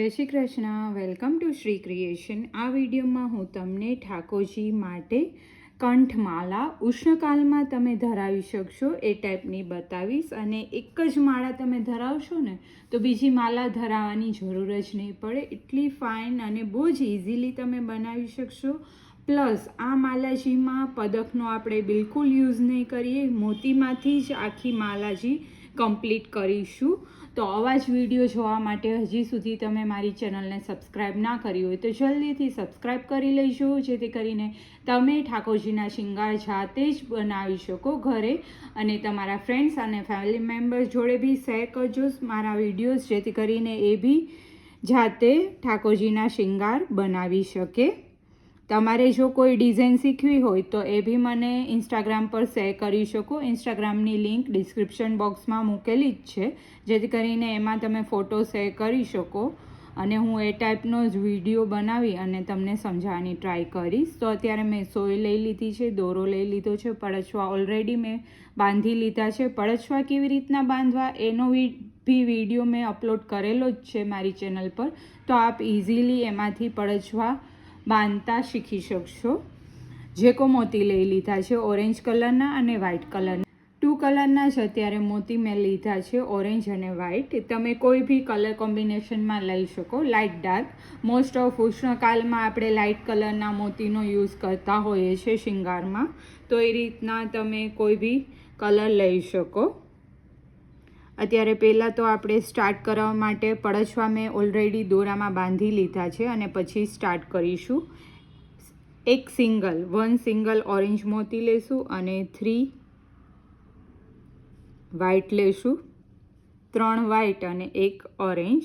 જય Shri Krishna. Welcome to Shri creation. આ વિડીયોમાં હું તમને ઠાકોરજી માટે કંઠમાલા ઉષ્ણકાલમાં તમે ધરાવી શકશો એ ટાઈપની બતાવીશ. અને એક જ માળા તમે ધરાવશો ને તો બીજી માળા ધરાવવાની જરૂર જ નહીં પડે. એટલી ફાઇન અને બહુ જ ઇઝીલી તમે બનાવી શકશો. પ્લસ આ માલાજીમાં પદકનો આપણે બિલકુલ યુઝ નહીં કરીએ, મોતીમાંથી જ આખી માલાજી કમ્પ્લીટ કરીશું. તો આવા જ વિડીયો જોવા માટે હજી સુધી તમે મારી ચેનલને સબસ્ક્રાઈબ ના કરી હોય તો જલ્દીથી સબસ્ક્રાઈબ કરી લેજો, જેથી કરીને તમે ઠાકોરજીના શિંગાર જાતે જ બનાવી શકો ઘરે, અને તમારા ફ્રેન્ડ્સ અને ફેમિલી મેમ્બર્સ જોડે બી શેર કરજો મારા વિડીયોઝ, જેથી કરીને એ બી જાતે ઠાકોરજીના શિંગાર બનાવી શકે. તમારે જો કોઈ ડિઝાઇન શીખવી હોય તો એ બી મને ઇન્સ્ટાગ્રામ પર શેર કરી શકો. ઇન્સ્ટાગ્રામની લિંક ડિસ્ક્રિપ્શન બોક્સમાં મૂકેલી જ છે, જેથી કરીને એમાં તમે ફોટો શેર કરી શકો. અને હું એ ટાઈપનો જ વિડીયો બનાવી અને તમને સમજાવવાની ટ્રાય કરીશ. તો અત્યારે મેં સોય લઈ લીધી છે, દોરો લઈ લીધો છે, પડછવા ઓલરેડી મેં બાંધી લીધા છે. પડછવા કેવી રીતના બાંધવા એનો બી વિડીયો મેં અપલોડ કરેલો જ છે મારી ચેનલ પર, તો આપ ઇઝીલી એમાંથી પડછવા બાંધતા શીખી શકશો. જેકો મોતી લઈ લીધા છે ઓરેન્જ કલરના અને વ્હાઇટ કલરના. 2 કલરના જ અત્યારે મોતી મેં લીધા છે, ઓરેન્જ અને વ્હાઇટ. તમે કોઈ બી કલર કોમ્બિનેશનમાં લઈ શકો, લાઇટ ડાર્ક. મોસ્ટ ઓફ ઉષ્ણકાલમાં આપણે લાઇટ કલરના મોતીનો યુઝ કરતા હોઈએ છીએ શિંગારમાં, તો એ રીતના તમે કોઈ બી કલર લઈ શકો. અત્યારે પહેલાં તો આપણે સ્ટાર્ટ કરવા માટે પડછવા મેં ઓલરેડી દોરામાં બાંધી લીધા છે અને પછી સ્ટાર્ટ કરીશું. વન સિંગલ ઓરેન્જ મોતી લેશું અને 3 વ્હાઇટ લેશું, 3 વ્હાઇટ અને 1 ઓરેન્જ.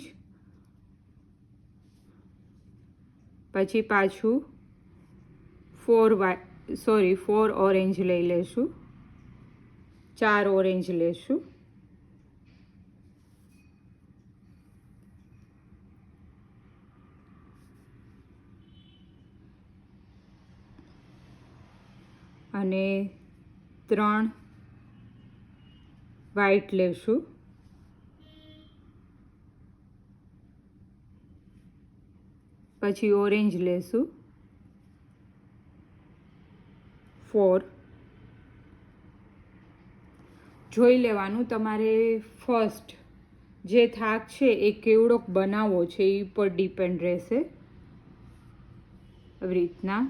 પછી પાછું 4 ઓરેન્જ લઈ લેશું, 4 ઓરેન્જ લેશું. અને 3 વ્હાઇટ લેશું. પછી ઓરેન્જ લેશું 4. જોઈ લેવાનું તમારે ફર્સ્ટ જે થાક છે એ કેવડોક બનાવવો છે એ પર ડિપેન્ડ રહેશે. આવી રીતના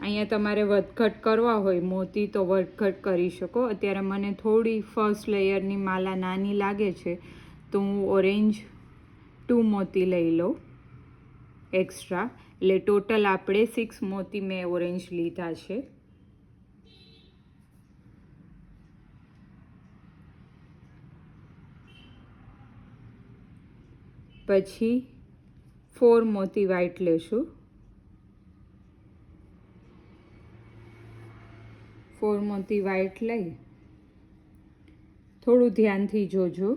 અહીંયા તમારે વધઘટ કરવા હોય મોતી તો વધઘટ કરી શકો. અત્યારે મને થોડી ફર્સ્ટ લેયરની માલા નાની લાગે છે તો હું ઓરેન્જ 2 મોતી લઈ લઉં એક્સ્ટ્રા. એટલે ટોટલ આપણે 6 મોતી મેં ઓરેન્જ લીધા છે. પછી 4 મોતી વ્હાઇટ લેશું, 4 મોતી વ્હાઇટ લઈ થોડું ધ્યાનથી જોજો,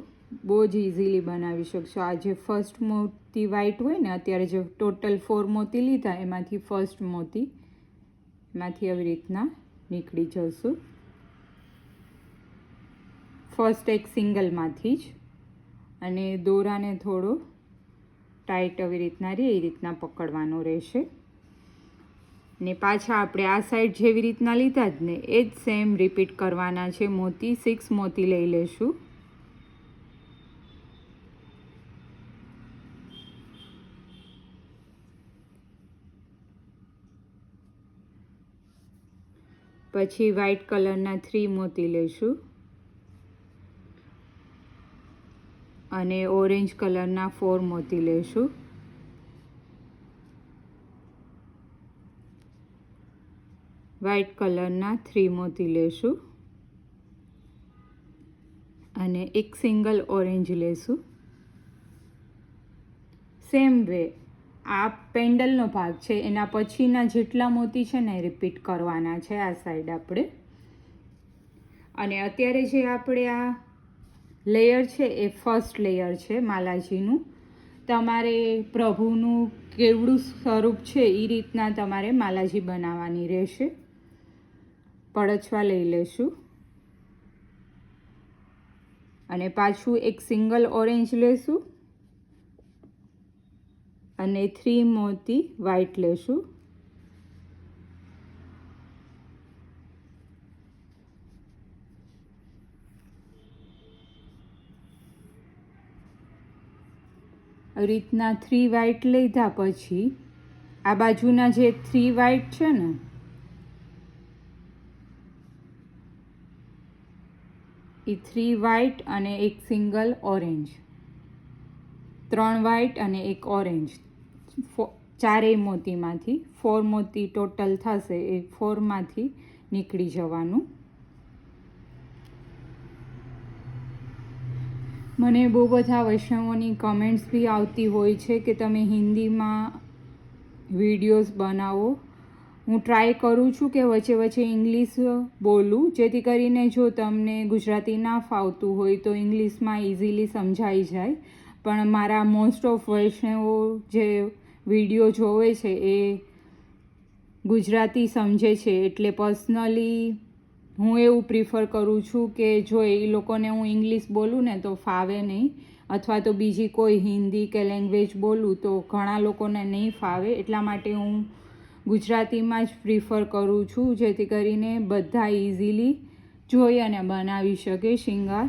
બહુ જ ઇઝીલી બનાવી શકશો. આ જે ફર્સ્ટ મોતી વ્હાઇટ હોય ને, અત્યારે જે ટોટલ 4 મોતી લીધા એમાંથી ફર્સ્ટ મોતી એમાંથી આવી રીતના નીકળી જશું. ફર્સ્ટ એક સિંગલમાંથી જ. અને દોરાને થોડો ટાઈટ આવી રીતના એ રીતના પકડવાનો રહેશે. ને પાછા આપણે આ સાઈડ જેવી રીતના લીધા જ ને એ જ સેમ રિપીટ કરવાના છે. મોતી 6 મોતી લઈ લેશું. પછી વ્હાઇટ કલરના 3 મોતી લેશું અને ઓરેન્જ કલરના 4 મોતી લેશું. વ્હાઇટ કલરના 3 મોતી લેશું અને એક સિંગલ ઓરેન્જ લેશું. સેમ વે આ પેન્ડલનો ભાગ છે એના પછીના જેટલા મોતી છે ને રિપીટ કરવાના છે આ સાઈડ આપણે. અને અત્યારે જે આપણે આ લેયર છે એ ફર્સ્ટ લેયર છે માલાજીનું. તમારે પ્રભુનું કેવડું સ્વરૂપ છે એ રીતના તમારે માલાજી બનાવવાની રહેશે. પડછવા લઈ લેશું અને પાછું એક સિંગલ ઓરેન્જ લેશું અને 3 મોતી વ્હાઈટ લેશું. આવી રીતના 3 વ્હાઈટ લીધા પછી આ બાજુના જે 3 વ્હાઈટ છે ને એ 3 વ્હાઈટ અને એક સિંગલ ઓરેન્જ, 3 વ્હાઈટ અને એક ઓરેન્જ, ચારેય મોતીમાંથી 4 મોતી ટોટલ થશે એ 4માંથી નીકળી જવાનું. મને બહુ બધા વૈષ્ણવોની કમેન્ટ્સ બી આવતી હોય છે કે તમે હિન્દીમાં વિડીયોઝ બનાવો. હું ટ્રાય કરું છું કે વચ્ચે વચ્ચે ઇંગ્લિશ બોલું, જેથી કરીને જો તમને ગુજરાતી ના ફાવતું હોય તો ઇંગ્લિશમાં ઇઝીલી સમજાઈ જાય. પણ મારા મોસ્ટ ઓફ વૈષ્ણવો જે વિડીયો જોવે છે એ ગુજરાતી સમજે છે, એટલે પર્સનલી હું એવું પ્રિફર કરું છું કે જો એ લોકોને હું ઇંગ્લિશ બોલું ને તો ફાવે નહીં, અથવા તો બીજી કોઈ હિન્દી કે લેંગ્વેજ બોલું તો ઘણા લોકોને નહીં ફાવે. એટલા માટે હું ગુજરાતીમાં જ પ્રિફર કરું છું, જેથી કરીને બધા ઇઝીલી જોઈ અને બનાવી શકે શિંગાર.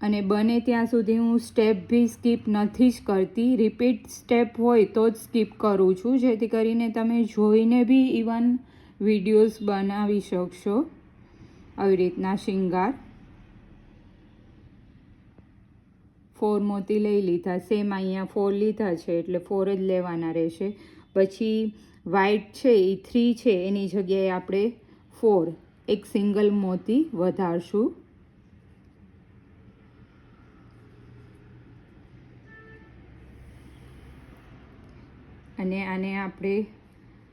અને બને ત્યાં સુધી હું સ્ટેપ બી સ્કીપ નથી જ કરતી. રિપીટ સ્ટેપ હોય તો જ સ્કીપ કરું છું, જેથી કરીને તમે જોઈને બી ઇવન વિડીયોઝ બનાવી શકશો આવી રીતના શિંગાર. 4 મોતી લઈ લીધા, સેમ અહીંયા 4 લીધા છે એટલે 4 જ લેવાના રહેશે. પછી વ્હાઈટ છે એ 3 છે, એની જગ્યાએ આપણે 4 એક સિંગલ મોતી વધારશું. અને આને આપણે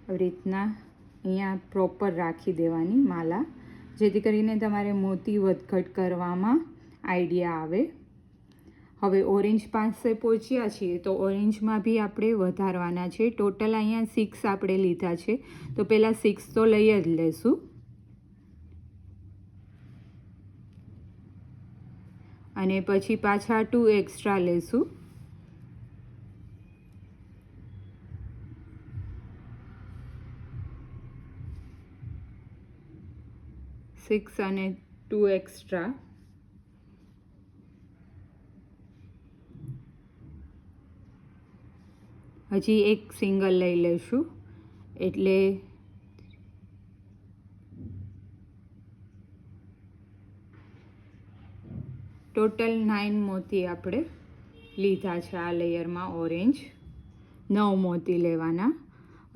આવી રીતના અહીંયા પ્રોપર રાખી દેવાની માલા, જેથી કરીને તમારે મોતી વધઘટ કરવામાં આઈડિયા આવે. હવે ઓરેન્જ પાસે પહોંચ્યા છીએ તો ઓરેન્જમાં બી આપણે વધારવાના છે. ટોટલ અહીંયા 6 આપણે લીધા છે, તો પહેલાં 6 તો લઈ જ લેશું. અને પછી પાછા 2 એક્સ્ટ્રા લેશું. સિક્સ અને 2 એક્સ્ટ્રા. હજી એક સિંગલ લઈ લઈશું એટલે ટોટલ 9 મોતી આપણે લીધા છે આ લેયરમાં ઓરેન્જ. 9 મોતી લેવાના.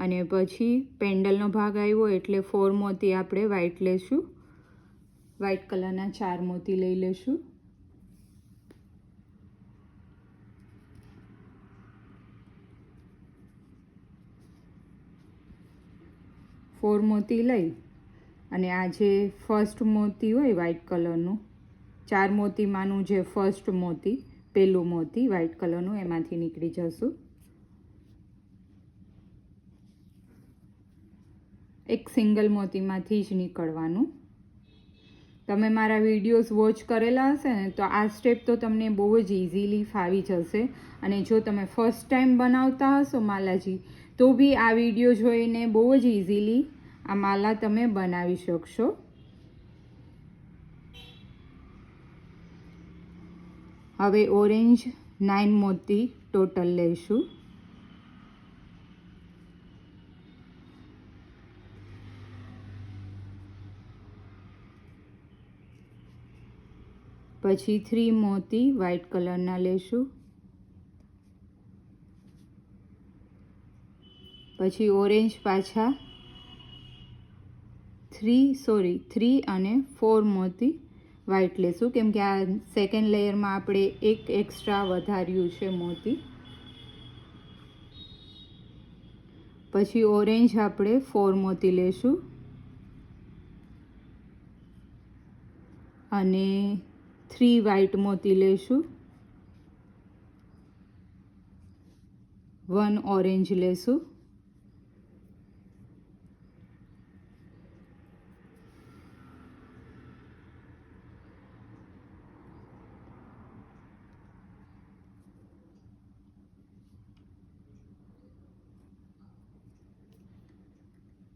અને પછી પેન્ડલનો ભાગ આવ્યો એટલે 4 મોતી આપણે વ્હાઈટ લેશું. વ્હાઈટ કલરના 4 મોતી લઈ લેશું. ફોર મોતી લઈ અને આ જે ફર્સ્ટ મોતી હોય વ્હાઈટ કલરનું, 4 મોતીમાંનું જે ફર્સ્ટ મોતી, પહેલું મોતી વ્હાઈટ કલરનું, એમાંથી નીકળી જશું. એક સિંગલ મોતીમાંથી જ નીકળવાનું. તમે મારા વિડીયોઝ વોચ કરેલા હશે ને તો આ સ્ટેપ તો તમને બહુ જ ઇઝીલી ફાવી જશે. અને જો તમે ફર્સ્ટ ટાઈમ બનાવતા હશો માલાજી તો બી આ વિડીયો જોઈને બહુ જ ઇઝીલી આ માલા તમે બનાવી શકશો. હવે ઓરેન્જ 9 મોતી ટોટલ લઈશું. પછી 3 મોતી વ્હાઈટ કલરના લેશું. પછી ઓરેન્જ પાછા 3 અને 4 મોતી વ્હાઈટ લેશું, કેમ કે આ સેકન્ડ લેયરમાં આપણે એક એક્સ્ટ્રા વધાર્યું છે મોતી. પછી ઓરેન્જ આપણે 4 મોતી લેશું અને 3 વ્હાઈટ મોતી લેશું. 1 ઓરેન્જ લેશું.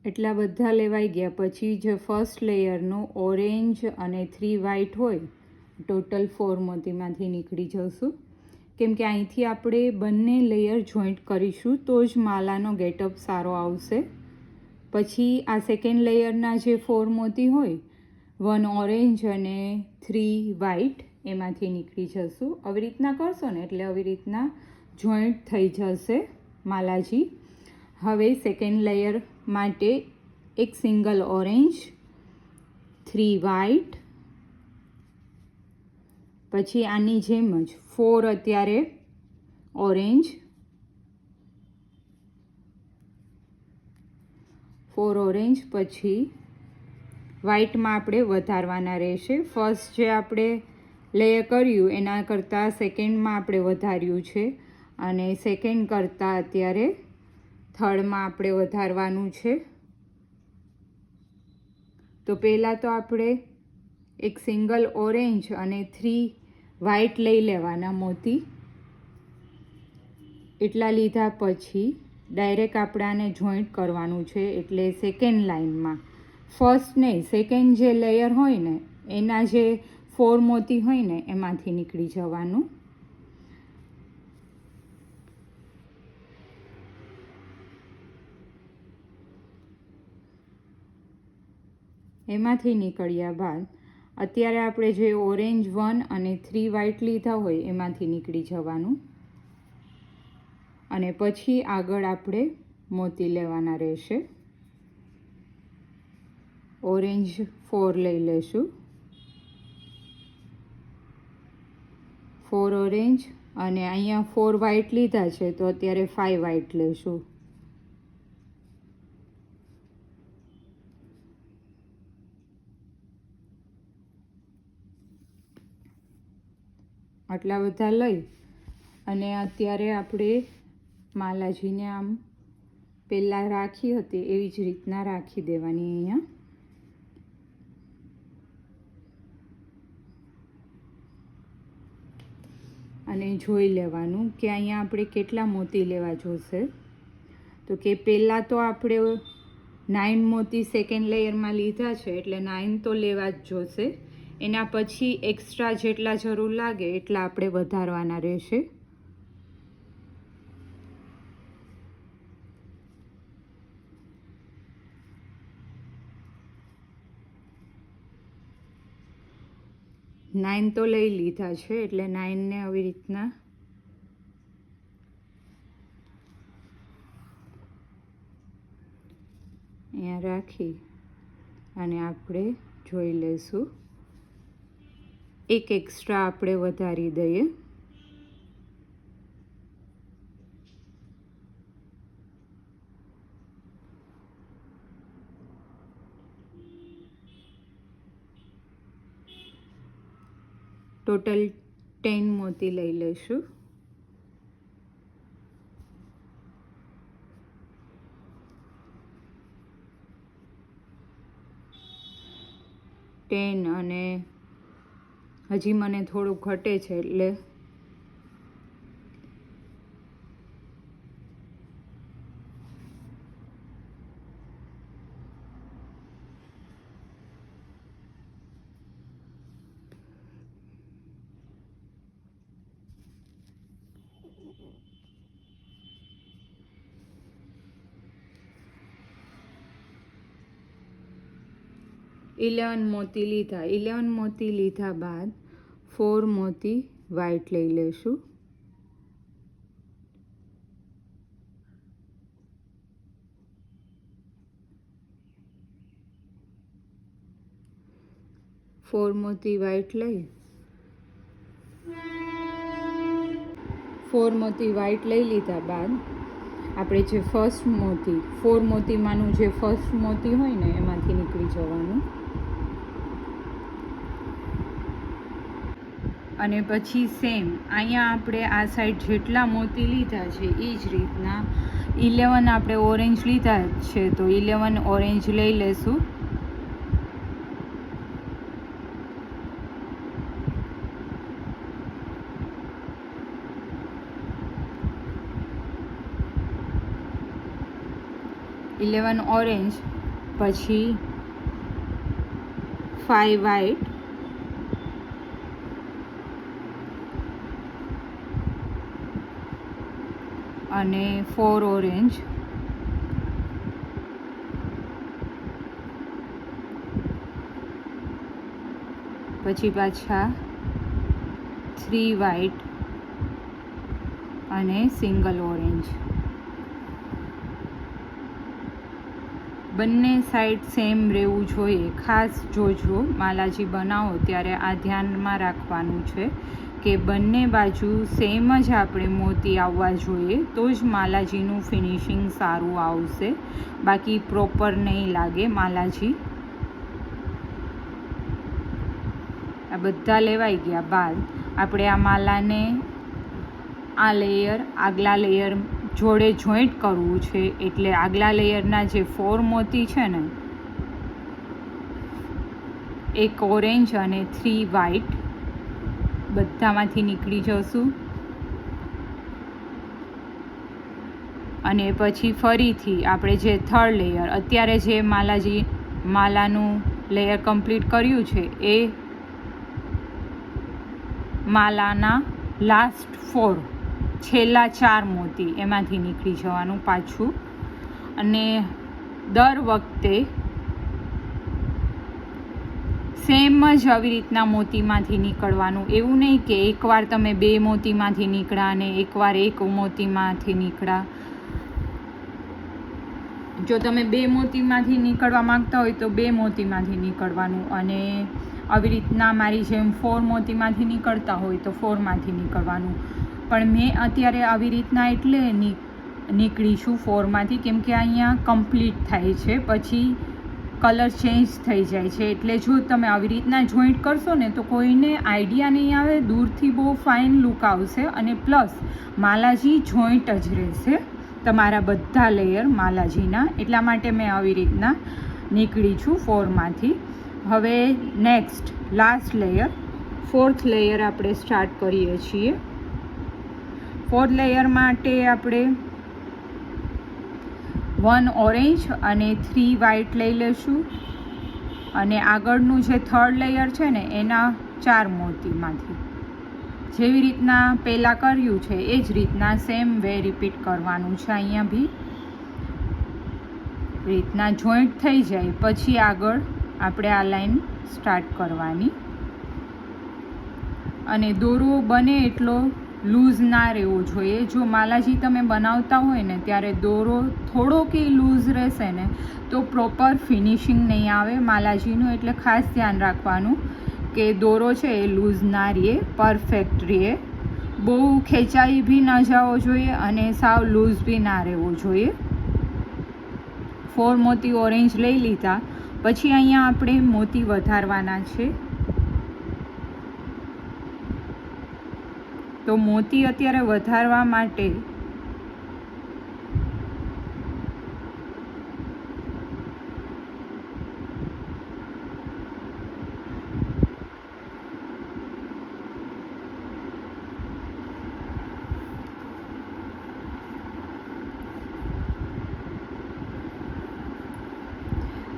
એટલા બધા લેવાઈ ગયા પછી જે ફર્સ્ટ લેયરનો ઓરેન્જ અને 3 વ્હાઇટ હોય, ટોટલ 4 મોતીમાંથી નીકળી જશું. કેમ કે અહીંથી આપણે બંને લેયર જોઈન્ટ કરીશું તો જ માલાનો ગેટઅપ સારો આવશે. પછી આ સેકન્ડ લેયરના જે 4 મોતી હોય, 1 ઓરેન્જ અને 3 વ્હાઇટ, એમાંથી નીકળી જશું. આવી રીતના કરશો ને એટલે આવી રીતના જોઈન્ટ થઈ જશે માલાજી. હવે સેકન્ડ લેયર માટે એક સિંગલ ઓરેન્જ, 3 વ્હાઇટ, પછી આની જેમ જ 4 અત્યારે ઓરેન્જ, 4 ઓરેન્જ, પછી વ્હાઇટમાં આપણે વધારવાના રહેશે. ફર્સ્ટ જે આપણે લેયર કર્યું એના કરતાં સેકન્ડમાં આપણે વધાર્યું છે અને સેકન્ડ કરતાં અત્યારે થર્ડમાં આપણે વધારવાનું છે. તો પહેલાં તો આપણે એક સિંગલ ઓરેન્જ અને 3 વ્હાઇટ લઈ લેવાના મોતી. એટલા લીધા પછી ડાયરેક્ટ આપણે આને જોઈન્ટ કરવાનું છે. એટલે સેકન્ડ લાઇનમાં ફર્સ્ટ નહીં, સેકન્ડ જે લેયર હોય ને એના જે 4 મોતી હોય ને એમાંથી નીકળી જવાનું. એમાંથી નીકળ્યા બાદ અત્યારે આપણે જે ઓરેન્જ 1 અને 3 વ્હાઇટ લીધા હોય એમાંથી નીકળી જવાનું અને પછી આગળ આપણે મોતી લેવાના રહેશે. ઓરેન્જ 4 લઈ લેશું, 4 ઓરેન્જ અને અહીંયા 4 વ્હાઇટ લીધા છે તો અત્યારે 5 વ્હાઇટ લેશું. આટલા બધા લઈ અને અત્યારે આપણે માલાજીને આમ પહેલાં રાખી હતી એવી જ રીતના રાખી દેવાની અહીંયા. અને જોઈ લેવાનું કે અહીંયા આપણે કેટલા મોતી લેવા જોશે. તો કે પહેલાં તો આપણે 9 મોતી સેકન્ડ લેયરમાં લીધા છે એટલે 9 તો લેવા જ જોશે. એના પછી એક્સ્ટ્રા જેટલા જરૂર લાગે એટલા આપણે વધારવાના રહેશે. નાઇન તો લઈ લીધા છે એટલે 9ને આવી રીતના અહીંયા રાખી અને આપણે જોઈ લઈશું. એક એક્સ્ટ્રા આપણે વધારી દઈએ. ટોટલ 10 મોતી લઈ લઈશું. અને હજી મને થોડું ઘટે છે એટલે મોતી લીધા. 11 મોતી લીધા બાદ 4 મોતી વ્હાઇટ લઈ લેશું. મોતી વ્હાઇટ લઈ 4 મોતી વ્હાઇટ લઈ લીધા બાદ આપણે જે ફર્સ્ટ મોતી 4 મોતીમાંનું જે ફર્સ્ટ મોતી હોય ને એમાંથી નીકળી જવાનું અને પછી સેમ અહીંયા આપણે આ સાઈડ જેટલા મોતી લીધા છે એ જ રીતના 11 આપણે ઓરેન્જ લીધા છે તો 11 ઓરેન્જ લઈ લેશું. ઓરેન્જ પછી 5 વ્હાઈટ, અને 4 ઓરેન્જ, પછી પાછા 3 વ્હાઈટ અને સિંગલ ઓરેન્જ. બંને સાઈડ સેમ રહેવું જોઈએ. ખાસ જોજો માલાજી બનાવો ત્યારે આ ધ્યાનમાં રાખવાનું છે કે બંને બાજુ સેમ જ આપણે મોતી આવવા જોઈએ, તો જ માલાજીનું ફિનિશિંગ સારું આવશે, બાકી પ્રોપર નહીં લાગે માલાજી. આ બધા લેવાઈ ગયા બાદ આપણે આ માલાને આ લેયર આગલા લેયર જોડે જોઈન્ટ કરવું છે. એટલે આગલા લેયરના જે 4 મોતી છે ને, એક ઓરેન્જ અને 3 વ્હાઈટ બધામાંથી નીકળી જશું, અને પછી ફરીથી આપણે જે થર્ડ લેયર અત્યારે જે માલાનું લેયર કમ્પ્લીટ કર્યું છે એ માલાના લાસ્ટ 4 છેલ્લા 4 મોતી એમાંથી નીકળી જવાનું પાછું. અને દર વખતે સેમ જ આવી રીતના મોતીમાંથી નીકળવાનું. એવું નહીં કે એકવાર તમે 2 મોતીમાંથી નીકળ્યા અને એકવાર 1 મોતીમાંથી નીકળ્યા. જો તમે 2 મોતીમાંથી નીકળવા માંગતા હોય તો 2 મોતીમાંથી નીકળવાનું, અને આવી રીતના મારી જેમ 4 મોતીમાંથી નીકળતા હોય તો 4માંથી નીકળવાનું. પણ મેં અત્યારે આવી રીતના એટલે નીકળી છું 4માંથી, કેમ કે અહીંયા કમ્પ્લીટ થાય છે, પછી કલર ચેન્જ થઈ જાય છે. એટલે જો તમે આવી રીતના જોઈન્ટ કરશો ને તો કોઈને આઈડિયા નહીં આવે, દૂરથી બહુ ફાઇન લુક આવશે, અને પ્લસ માલાજી જોઈન્ટ જ રહેશે તમારા બધા લેયર માલાજીના. એટલા માટે મેં આવી રીતના નીકળી છું 4માંથી. હવે next last layer 4th layer આપણે સ્ટાર્ટ કરીએ છીએ. 4th લેયર માટે આપણે 1 ઓરેન્જ અને 3 વ્હાઈટ લઈ લઈશું, અને આગળનું જે 3rd લેયર છે ને એના 4 મોતીમાંથી જેવી રીતના પહેલાં કર્યું છે એ જ રીતના સેમ વે રિપીટ કરવાનું છે. અહીંયા બી રીતના જોઈન્ટ થઈ જાય પછી આગળ આપણે આ લાઈન સ્ટાર્ટ કરવાની. અને દોરો બને એટલો લૂઝ ના રહેવો જોઈએ. જો માલાજી તમે બનાવતા હોય ને ત્યારે દોરો થોડોક લૂઝ રહેશે ને તો પ્રોપર ફિનિશિંગ નહીં આવે માલાજીનું. એટલે ખાસ ધ્યાન રાખવાનું કે દોરો છે એ લૂઝ ના રહે, પરફેક્ટ રહે. બહુ ખેંચાઈ બી ન જવો જોઈએ અને સાવ લૂઝ બી ના રહેવો જોઈએ. 4 મોતી ઓરેન્જ લઈ લીધા. પછી અહીંયા આપણે મોતી વધારવાના છે. તો મોતી અત્યારે વધારવા માટે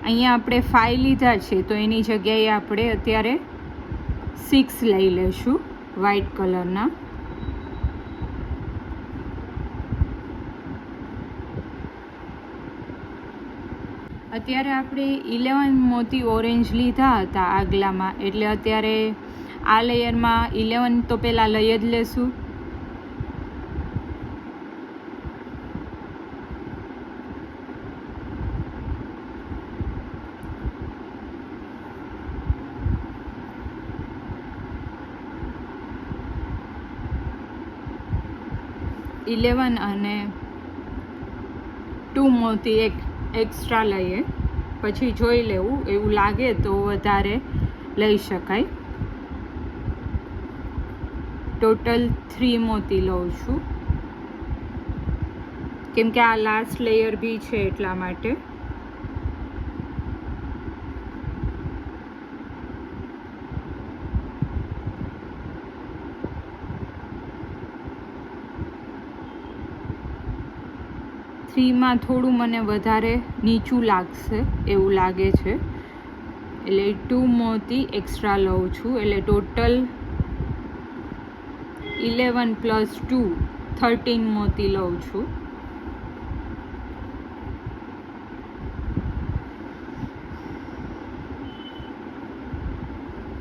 અહીંયા આપણે 5 લીધા છે તો એની જગ્યાએ આપણે અત્યારે 6 લઈ લઈશું વ્હાઈટ કલરના. અત્યારે આપણે 11 મોતી ઓરેન્જ લીધા હતા આગલામાં, એટલે અત્યારે આ લેયરમાં 11 તો પહેલાં લઈ જ લેશું. અને 2 મોતી એક્સ્ટ્રા લઈએ, પછી જોઈ લેવું, એવું લાગે તો વધારે લઈ શકાય. ટોટલ 3 મોતી લઉં છું કેમ કે આ લાસ્ટ લેયર બી છે એટલા માટે. 3માં થોડું મને વધારે નીચું લાગશે એવું લાગે છે, એટલે 2 મોતી એક્સ્ટ્રા લઉં છું. એટલે ટોટલ 11 + 2 13 મોતી લઉં છું.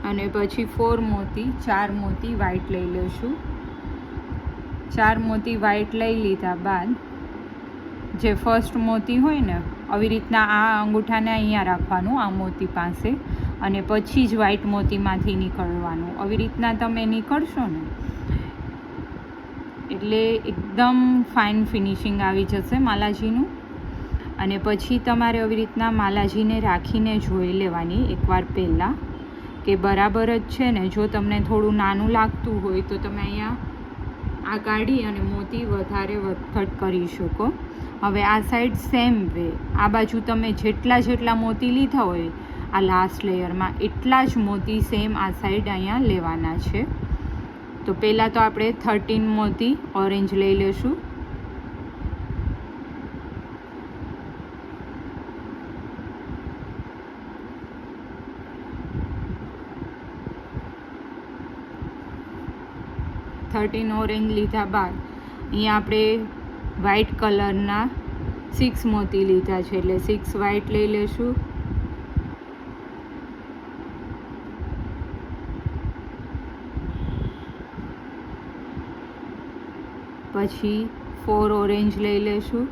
અને પછી 4 મોતી 4 મોતી વ્હાઈટ લઈ લઈશું. 4 મોતી વ્હાઈટ લઈ લીધા બાદ જે ફર્સ્ટ મોતી હોય ને આવી રીતના આ અંગૂઠાને અહીંયા રાખવાનું આ મોતી પાસે, અને પછી જ વ્હાઈટ મોતીમાંથી નીકળવાનું. આવી રીતના તમે નીકળશો ને એટલે એકદમ ફાઇન ફિનિશિંગ આવી જશે માલાજીનું. અને પછી તમારે આવી રીતના માલાજીને રાખીને જોઈ લેવાની એકવાર પહેલાં કે બરાબર જ છે ને. જો તમને થોડું નાનું લાગતું હોય તો તમે અહીંયા આ કાઢી અને મોતી વધારે વધઘટ કરી શકો. હવે આ સાઈડ સેમ વે આ બાજુ તમે જેટલા મોતી લીધા હોય આ લાસ્ટ લેયરમાં એટલા જ મોતી સેમ આ સાઈડ અહીંયા લેવાના છે. તો પહેલાં તો આપણે 13 મોતી ઓરેન્જ લઈ લઈશું. ઓરેન્જ લીધા બાદ અહીંયા આપણે વ્હાઈટ કલરના 6 મોતી લીધા છે, એટલે 6 વ્હાઈટ લઈ લઈશું. પછી 4 ઓરેન્જ લઈ લઈશું.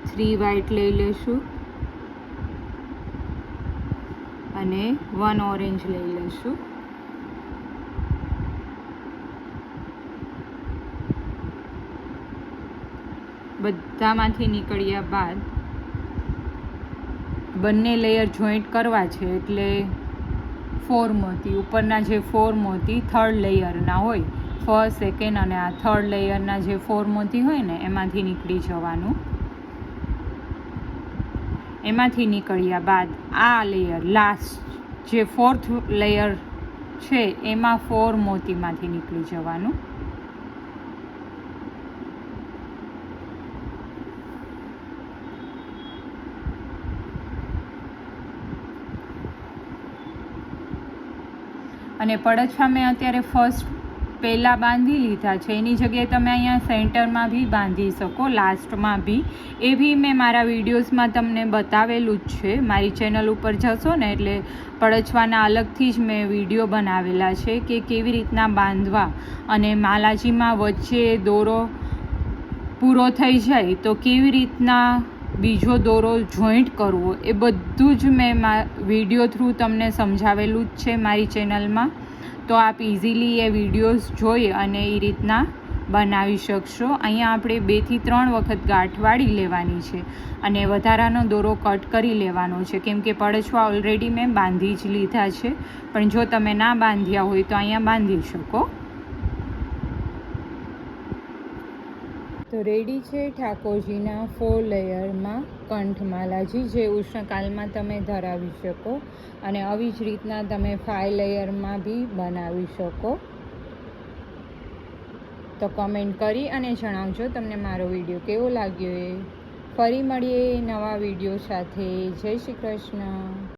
થ્રી વ્હાઈટ લઈ લઈશું અને 1 ઓરેન્જ લઈ લઈશું. બધામાંથી નીકળ્યા બાદ બંને લેયર જોઈન્ટ કરવા છે, એટલે 4 મોતી ઉપરના જે 4 મોતી થર્ડ લેયરના હોય, ફર્સ્ટ સેકન્ડ અને આ થર્ડ લેયરના જે 4 મોતી હોય ને એમાંથી નીકળી જવાનું. એમાંથી નીકળ્યા બાદ આ લેયર લાસ્ટ જે 4th લેયર છે એમાં 4 મોતીમાંથી નીકળી જવાનું. અને પડછા મેં અત્યારે ફર્સ્ટ પહેલાં બાંધી લીધા છે, એની જગ્યાએ તમે અહીંયા સેન્ટરમાં બી બાંધી શકો, લાસ્ટમાં બી. એ બી મેં મારા વિડીયોઝમાં તમને બતાવેલું જ છે. મારી ચેનલ ઉપર જશો ને એટલે પડછવાના અલગથી જ મેં વિડીયો બનાવેલા છે કે કેવી રીતના બાંધવા, અને માલાજીમાં વચ્ચે દોરો પૂરો થઈ જાય તો કેવી રીતના બીજો દોરો જોઈન્ટ કરવો, એ બધું જ મેં વિડીયો થ્રુ તમને સમજાવેલું જ છે મારી ચેનલમાં. તો આપ ઇઝીલી એ વિડીયોઝ જોઈ અને એ રીતના બનાવી શકશો. અહીંયા આપણે 2 થી 3 વખત ગાંઠ વાળી લેવાની છે અને વધારાનો દોરો કટ કરી લેવાનો છે, કેમ કે પડછવા ઓલરેડી મેં બાંધી જ લીધા છે. પણ જો તમે ના બાંધ્યા હોય તો અહીંયા બાંધી શકો. તો રેડી છે ઠાકોરજીના 4 લેયરમાં કંઠમાલાજી, જે ઉષ્ણકાલમાં તમે ધરાવી શકો, અને આવી જ રીતના તમે 5 લેયરમાં બી બનાવી શકો. તો કમેન્ટ કરી અને જણાવજો તમને મારો વિડીયો કેવો લાગ્યો એ. ફરી મળીએ નવા વિડીયો સાથે. જય શ્રી કૃષ્ણ.